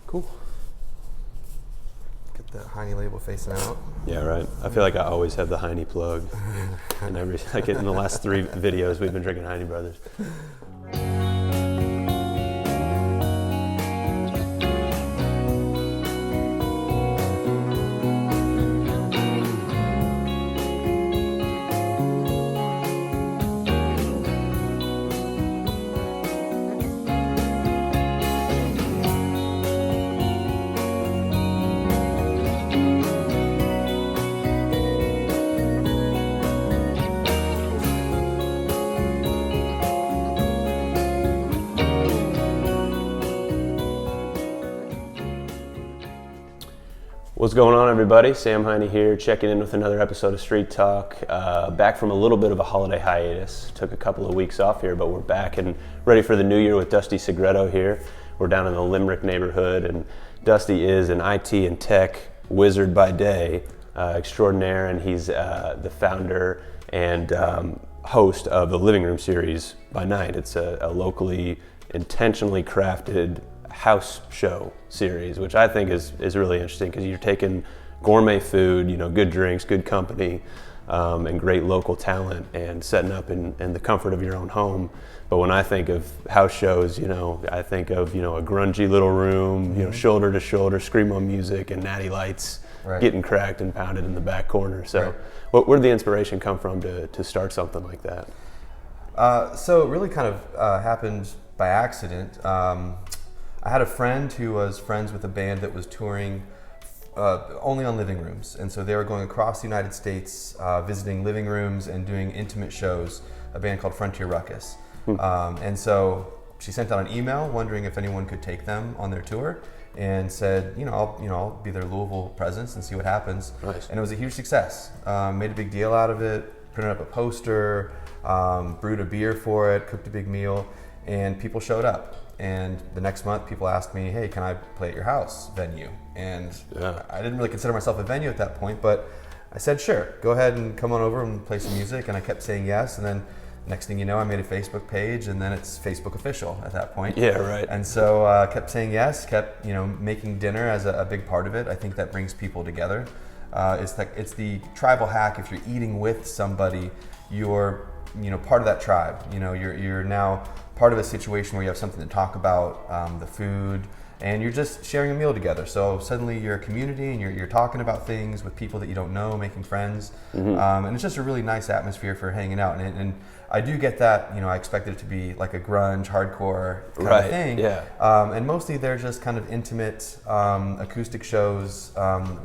Cool. Get the Heine label facing out. Yeah, right. I feel like I always have the Heine plug. And in the last 3 videos, we've been drinking Heine Brothers. What's going on, everybody? Sam Heine here, checking in with another episode of Street Talk. Back from a little bit of a holiday hiatus. Took a couple of weeks off here, but we're back and ready for the new year with Dusty Segretto here. We're down in the Limerick neighborhood, and Dusty is an IT and tech wizard by day, extraordinaire, and he's the founder and host of the Living Room series by night. It's a locally, intentionally crafted house show series, which I think is really interesting because you're taking gourmet food, good drinks, good company, and great local talent, and setting up in the comfort of your own home. But when I think of house shows, I think of a grungy little room, shoulder to shoulder, screamo music and natty lights, right, getting cracked and pounded in the back corner. So, right, where did the inspiration come from to start something like that? So it really kind of happened by accident. I had a friend who was friends with a band that was touring only on living rooms. And so they were going across the United States, visiting living rooms and doing intimate shows, a band called Frontier Ruckus. And so she sent out an email wondering if anyone could take them on their tour, and said, I'll be their Louisville presence and see what happens. Nice. And it was a huge success. Made a big deal out of it, printed up a poster, brewed a beer for it, cooked a big meal, and people showed up. And the next month, people asked me, hey, can I play at your house venue? And I didn't really consider myself a venue at that point, but I said, sure, go ahead and come on over and play some music. And I kept saying yes. And then next thing you know, I made a Facebook page, and then it's Facebook official at that point. Yeah, right. And so I kept saying yes, kept making dinner as a big part of it. I think that brings people together. It's the tribal hack. If you're eating with somebody, you're part of that tribe. You're now part of a situation where you have something to talk about, the food, and you're just sharing a meal together. So suddenly you're a community, and you're talking about things with people that you don't know, making friends, and it's just a really nice atmosphere for hanging out. And I do get that. I expected it to be like a grunge, hardcore kind of thing. Yeah. And mostly they're just kind of intimate acoustic shows.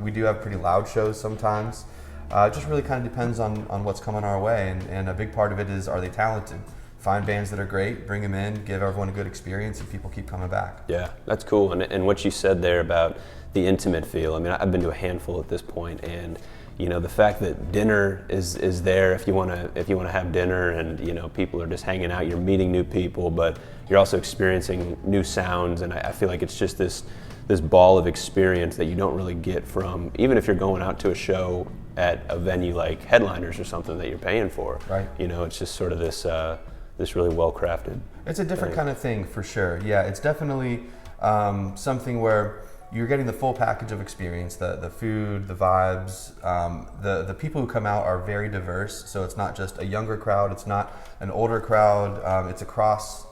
We do have pretty loud shows sometimes. It just really kind of depends on what's coming our way, and a big part of it is, are they talented? Find bands that are great, bring them in, give everyone a good experience, and people keep coming back. Yeah, that's cool. And what you said there about the intimate feel, I mean, I've been to a handful at this point, and the fact that dinner is there if you want to have dinner, and people are just hanging out, you're meeting new people, but you're also experiencing new sounds, and I feel like it's just this ball of experience that you don't really get from, even if you're going out to a show at a venue like Headliners or something that you're paying for. Right. It's just sort of this really well-crafted. It's a different kind of thing for sure. Yeah, it's definitely something where you're getting the full package of experience, the food, the vibes. The people who come out are very diverse, so it's not just a younger crowd, it's not an older crowd, it's across,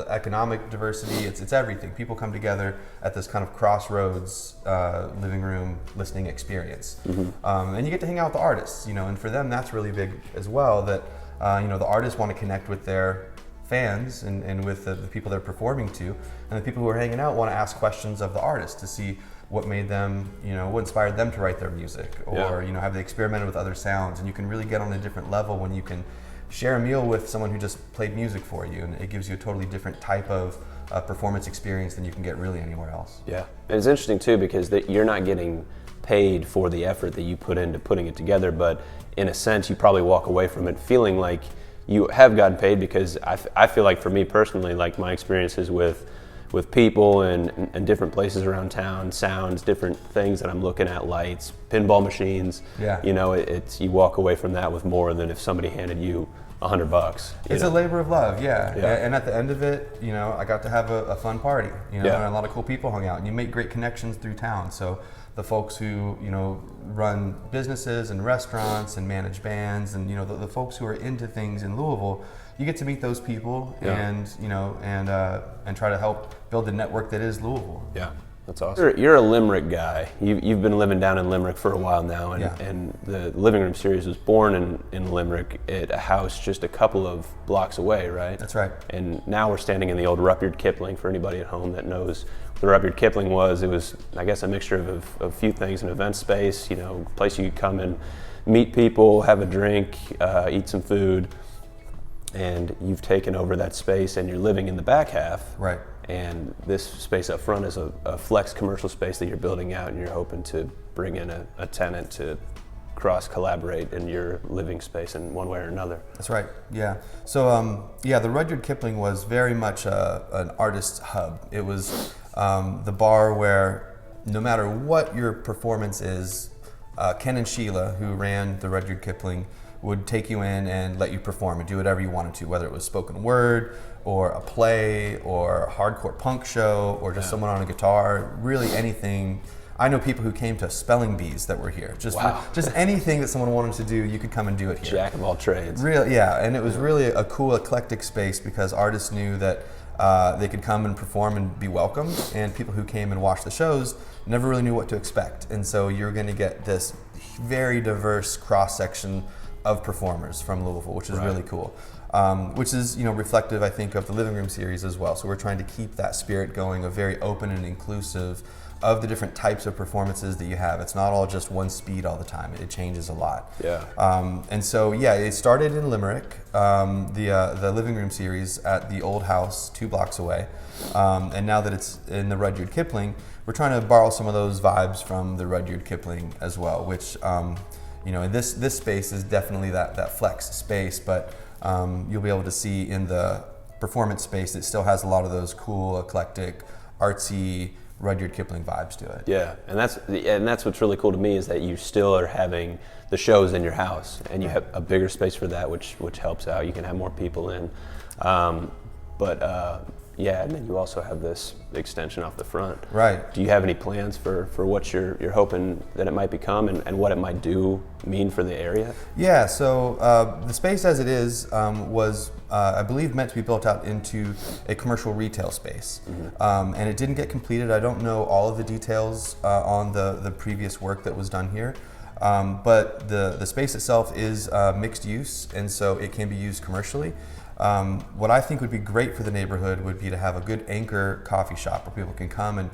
economic diversity, it's everything. People come together at this kind of crossroads living room listening experience. And you get to hang out with the artists, and for them that's really big as well, that the artists want to connect with their fans and with the people they're performing to, and the people who are hanging out want to ask questions of the artist to see what made them, what inspired them to write their music, or have they experimented with other sounds. And you can really get on a different level when you can share a meal with someone who just played music for you, and it gives you a totally different type of performance experience than you can get really anywhere else. Yeah, and it's interesting too because you're not getting paid for the effort that you put into putting it together, but in a sense you probably walk away from it feeling like you have gotten paid, because I feel like for me personally, like my experiences with people and different places around town, sounds, different things that I'm looking at, lights, pinball machines, Yeah. it's you walk away from that with more than if somebody handed you $100. It's a labor of love, yeah. Yeah. And at the end of it, I got to have a fun party, and a lot of cool people hung out, and you make great connections through town. So the folks who, run businesses and restaurants and manage bands, and, the folks who are into things in Louisville, you get to meet those people and try to help build the network that is Louisville. Yeah. That's awesome. You're a Limerick guy. You've been living down in Limerick for a while now, and the Living Room series was born in Limerick at a house just a couple of blocks away, right? That's right. And now we're standing in the old Rupyard Kipling. For anybody at home that knows what the Rupyard Kipling was, it was, I guess, a mixture of a few things: an event space, a place you could come and meet people, have a drink, eat some food. And you've taken over that space, and you're living in the back half. Right. And this space up front is a flex commercial space that you're building out, and you're hoping to bring in a tenant to cross-collaborate in your living space in one way or another. That's right, yeah. So, the Rupyard Kipling was very much an artist's hub. It was the bar where no matter what your performance is, Ken and Sheila, who ran the Rupyard Kipling, would take you in and let you perform and do whatever you wanted to, whether it was spoken word or a play or a hardcore punk show or just someone on a guitar, really anything. I know people who came to spelling bees that were here. Just anything that someone wanted to do, you could come and do it here. Jack of all trades. Really, yeah, and it was really a cool eclectic space because artists knew that they could come and perform and be welcomed, and people who came and watched the shows never really knew what to expect. And so you're going to get this very diverse cross-section of performers from Louisville, which is really cool. Which is, reflective, I think, of the Living Room series as well. So we're trying to keep that spirit going of very open and inclusive of the different types of performances that you have. It's not all just one speed all the time. It changes a lot. Yeah. And so, it started in Limerick, the Living Room series at the old house 2 blocks away. And now that it's in the Rupyard Kipling, we're trying to borrow some of those vibes from the Rupyard Kipling as well, which, this space is definitely that flex space, but you'll be able to see in the performance space it still has a lot of those cool, eclectic, artsy Rupyard Kipling vibes to it. Yeah, and that's what's really cool to me is that you still are having the shows in your house, and you have a bigger space for that, which helps out. You can have more people in, and then you also have this extension off the front. Right. Do you have any plans for what you're hoping that it might become and what it might mean for the area? Yeah, so the space as it is was, I believe, meant to be built out into a commercial retail space. Mm-hmm. And it didn't get completed. I don't know all of the details on the previous work that was done here. But the space itself is mixed use, and so it can be used commercially. What I think would be great for the neighborhood would be to have a good anchor coffee shop where people can come and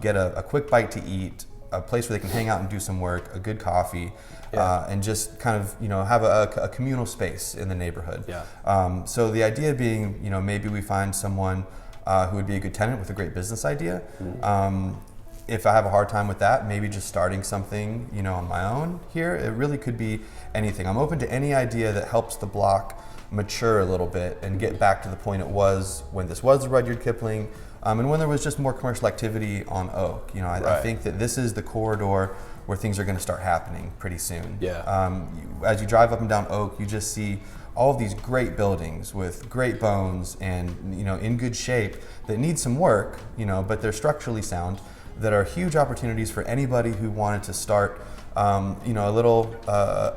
get a quick bite to eat, a place where they can hang out and do some work, a good coffee, and just kind of have a communal space in the neighborhood. Yeah. So the idea being, maybe we find someone who would be a good tenant with a great business idea. Mm-hmm. If I have a hard time with that, maybe just starting something, on my own here. It really could be anything. I'm open to any idea that helps the block mature a little bit and get back to the point it was when this was the Rupyard Kipling, and when there was just more commercial activity on Oak. I think that this is the corridor where things are going to start happening pretty soon. Yeah. As you drive up and down Oak, you just see all of these great buildings with great bones and in good shape that need some work, but they're structurally sound, that are huge opportunities for anybody who wanted to start a little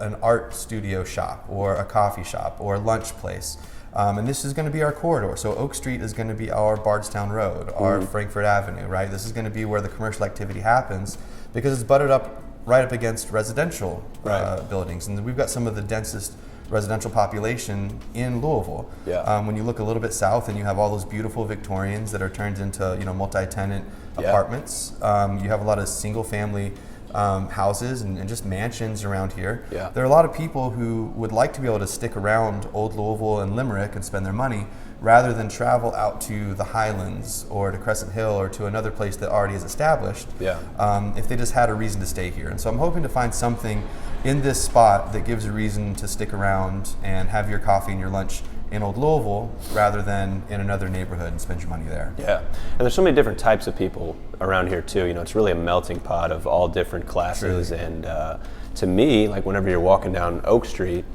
an art studio shop or a coffee shop or a lunch place. And this is going to be our corridor. So Oak Street is going to be our Bardstown Road, our Frankfort Avenue, right? This is going to be where the commercial activity happens because it's butted up right up against residential buildings. And we've got some of the densest residential population in Louisville. Yeah. When you look a little bit south and you have all those beautiful Victorians that are turned into multi-tenant apartments. You have a lot of single-family houses and just mansions around here. Yeah. There are a lot of people who would like to be able to stick around Old Louisville and Limerick and spend their money rather than travel out to the Highlands or to Crescent Hill or to another place that already is established. Yeah. If they just had a reason to stay here. And so I'm hoping to find something in this spot that gives a reason to stick around and have your coffee and your lunch in Old Louisville rather than in another neighborhood and spend your money there. Yeah, and there's so many different types of people around here too. It's really a melting pot of all different classes. Truly. And to me, like whenever you're walking down Oak Street,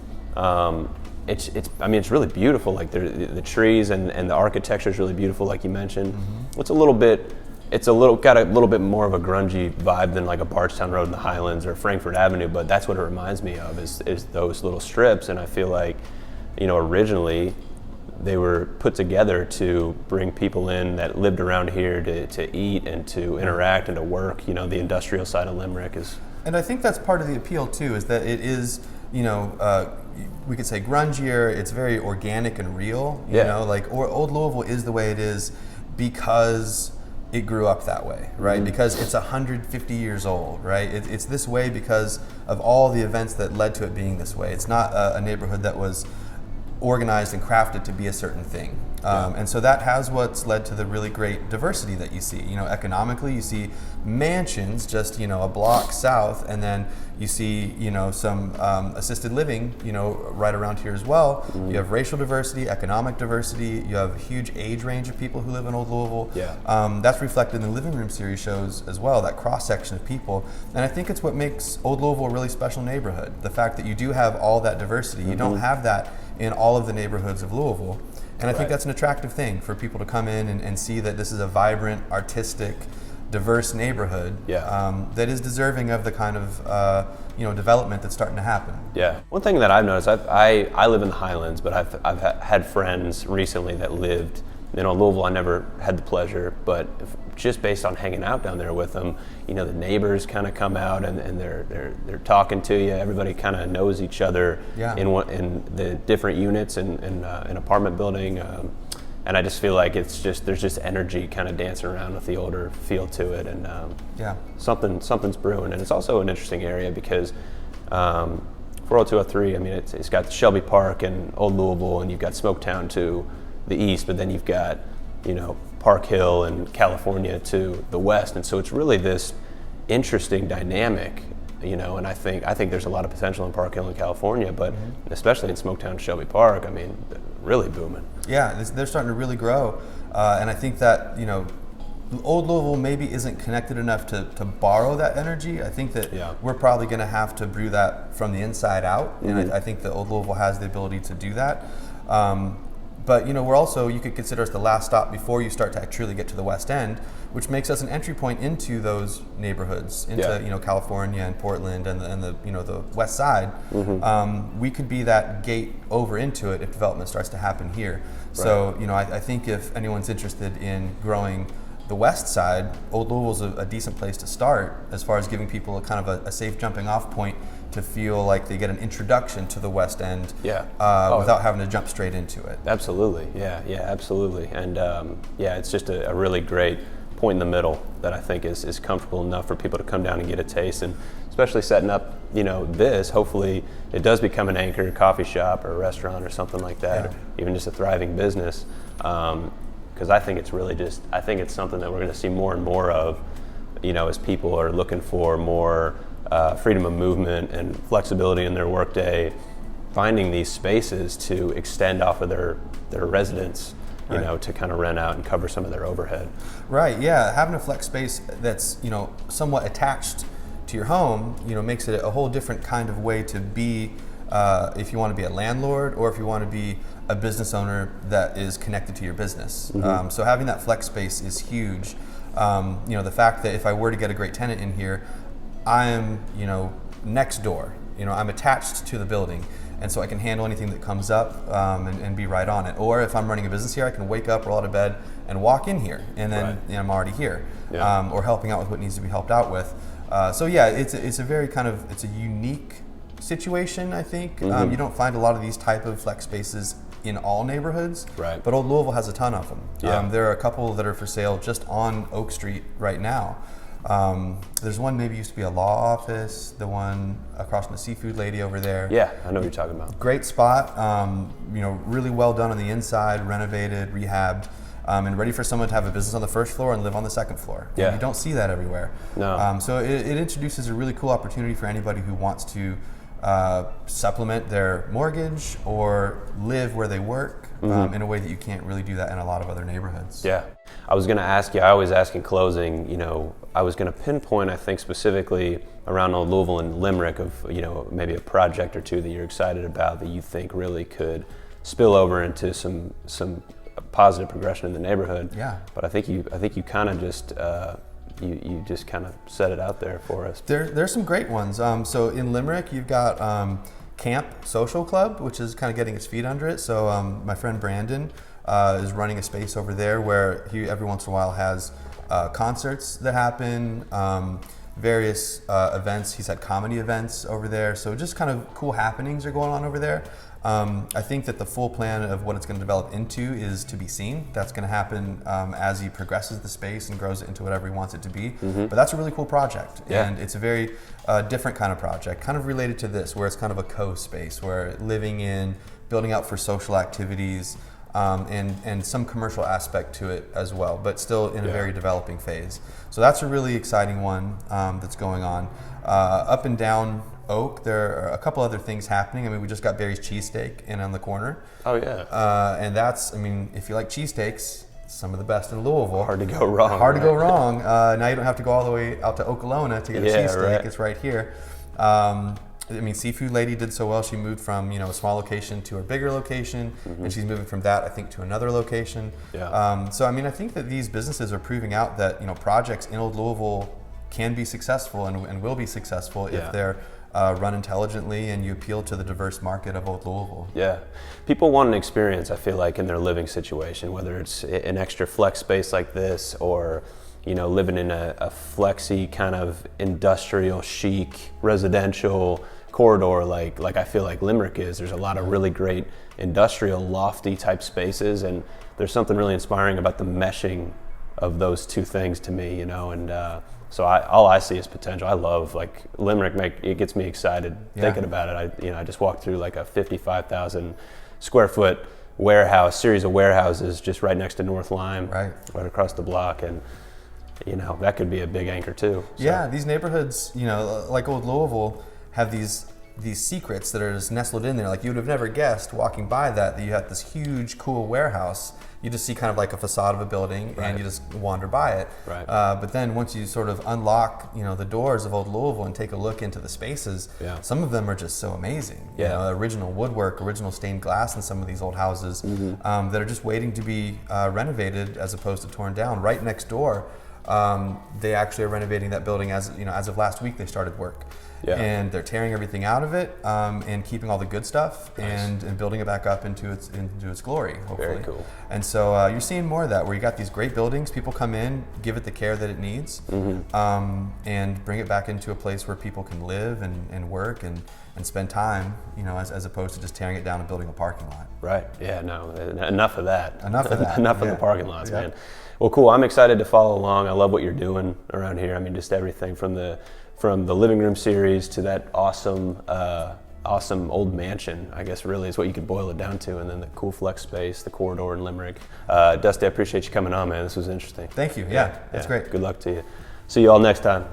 I mean, it's really beautiful. Like the trees and the architecture is really beautiful, like you mentioned. It's got a little bit more of a grungy vibe than like a Bardstown Road in the Highlands or Frankfort Avenue, but that's what it reminds me of is those little strips. And I feel like, originally they were put together to bring people in that lived around here to eat and to interact and to work. The industrial side of Limerick is. And I think that's part of the appeal too, is that it is, we could say grungier. It's very organic and real. Or Old Louisville is the way it is because it grew up that way, right? Because it's 150 years old, right? It's this way because of all the events that led to it being this way. It's not a neighborhood that was organized and crafted to be a certain thing. And so that has what's led to the really great diversity that you see. Economically, you see mansions just, a block south, and then you see, some assisted living, right around here as well. You have racial diversity, economic diversity. You have a huge age range of people who live in Old Louisville. That's reflected in the Living Room series shows as well, that cross-section of people. And I think it's what makes Old Louisville a really special neighborhood. The fact that you do have all that diversity. You don't have that in all of the neighborhoods of Louisville. And I think that's an attractive thing for people to come in and see that this is a vibrant, artistic, diverse neighborhood that is deserving of the kind of development that's starting to happen. Yeah. One thing that I've noticed, I live in the Highlands, but I've had friends recently that lived in Louisville. I never had the pleasure, but just based on hanging out down there with them, the neighbors kind of come out and they're talking to you. Everybody kind of knows each other in the different units in an apartment building. And I just feel like there's just energy kind of dancing around with the older feel to it, and something's brewing. And it's also an interesting area because 40203, I mean, it's got Shelby Park and Old Louisville, and you've got Smoketown to the east, but then you've got Park Hill and California to the west, and so it's really this interesting dynamic. And I think there's a lot of potential in Park Hill and California, but especially in Smoketown, Shelby Park, I mean, really booming. Yeah, they're starting to really grow, and I think that Old Louisville maybe isn't connected enough to borrow that energy. I think that we're probably going to have to brew that from the inside out, and I think that Old Louisville has the ability to do that. But we're also, you could consider us the last stop before you start to truly get to the West End, which makes us an entry point into those neighborhoods, into California and Portland and the West Side. We could be that gate over into it if development starts to happen here. Right. So I think if anyone's interested in growing the West Side, Old Louisville's a decent place to start as far as giving people a kind of a safe jumping off point to feel like they get an introduction to the West End without having to jump straight into it. Absolutely, yeah, absolutely. And it's just a really great point in the middle that I think is comfortable enough for people to come down and get a taste, and especially setting up, this, hopefully it does become an anchor coffee shop or a restaurant or something like that, or even just a thriving business. Because I think it's something that we're going to see more and more of, as people are looking for more freedom of movement and flexibility in their workday, finding these spaces to extend off of their residence, to kind of rent out and cover some of their overhead. Right, yeah, having a flex space that's, somewhat attached to your home, makes it a whole different kind of way to be, if you want to be a landlord or if you want to be a business owner that is connected to your business. So having that flex space is huge. The fact that if I were to get a great tenant in here, I'm, next door. I'm attached to the building, and so I can handle anything that comes up and be right on it. Or if I'm running a business here, I can wake up, roll out of bed, and walk in here, and then I'm already here, or helping out with what needs to be helped out with. It's a very it's a unique situation, I think. You don't find a lot of these type of flex spaces in all neighborhoods, but Old Louisville has a ton of them. There are a couple that are for sale just on Oak Street right now. There's one maybe used to be a law office, the one across from the seafood lady over there. Yeah, I know what you're talking about. Great spot, really well done on the inside, renovated, rehabbed, and ready for someone to have a business on the first floor and live on the second floor. And you don't see that everywhere. No. So it introduces a really cool opportunity for anybody who wants to supplement their mortgage or live where they work in a way that you can't really do that in a lot of other neighborhoods. Yeah. I was going to ask you, I always ask in closing, I was going to pinpoint, I think specifically around Old Louisville and Limerick of, maybe a project or two that you're excited about that you think really could spill over into some positive progression in the neighborhood. Yeah. But I think you kind of just, you just kind of set it out there for us. There's some great ones. So in Limerick, you've got Camp Social Club, which is kind of getting its feet under it. So my friend Brandon is running a space over there where he every once in a while has concerts that happen, various events. He's had comedy events over there. So just kind of cool happenings are going on over there. I think that the full plan of what it's going to develop into is to be seen. That's going to happen as he progresses the space and grows it into whatever he wants it to be. But that's a really cool project. Yeah. And it's a very different kind of project, kind of related to this, where it's kind of a co-space, where living in, building out for social activities, and some commercial aspect to it as well, but still in a very developing phase. So that's a really exciting one that's going on. Up and down Oak, there are a couple other things happening. I mean, we just got Barry's Cheesesteak in on the corner. Oh yeah. And that's, I mean, if you like cheesesteaks, some of the best in Louisville. Hard to go wrong. Hard to go wrong. Now you don't have to go all the way out to Okolona to get a cheesesteak. Right. It's right here. I mean, Seafood Lady did so well. She moved from a small location to a bigger location, and she's moving from that, I think, to another location. Yeah. So I mean, I think that these businesses are proving out that projects in Old Louisville can be successful and will be successful if they're run intelligently and you appeal to the diverse market of Old Louisville. Yeah. People want an experience, I feel like, in their living situation, whether it's an extra flex space like this or living in a flexy kind of industrial chic residential corridor like I feel like Limerick is. There's a lot of really great industrial lofty type spaces, and there's something really inspiring about the meshing of those two things to me, and so all I see is potential. I love Limerick. It gets me excited thinking about it. I just walked through like a 55,000 square foot series of warehouses just right next to North Lime, right across the block, and that could be a big anchor too. So. Yeah, these neighborhoods, like Old Louisville, have these secrets that are just nestled in there. Like you would have never guessed walking by that you had this huge, cool warehouse. You just see kind of like a facade of a building, and you just wander by it. Right. But then once you sort of unlock, the doors of Old Louisville and take a look into the spaces, some of them are just so amazing. Yeah. Original woodwork, original stained glass in some of these old houses that are just waiting to be renovated as opposed to torn down. Right next door, they actually are renovating that building as of last week they started work. Yeah. And they're tearing everything out of it and keeping all the good stuff and building it back up into its glory, hopefully. Very cool. And so you're seeing more of that, where you got these great buildings, people come in, give it the care that it needs, and bring it back into a place where people can live and work and spend time, as opposed to just tearing it down and building a parking lot. Right. Yeah, no, enough of that. Enough of that. Enough of the parking lots, man. Well, cool. I'm excited to follow along. I love what you're doing around here. I mean, just everything from the living room series to that awesome old mansion, I guess really is what you could boil it down to, and then the cool flex space, the corridor in Limerick. Dusty, I appreciate you coming on, man. This was interesting. Thank you. Yeah, that's great. Good luck to you. See you all next time.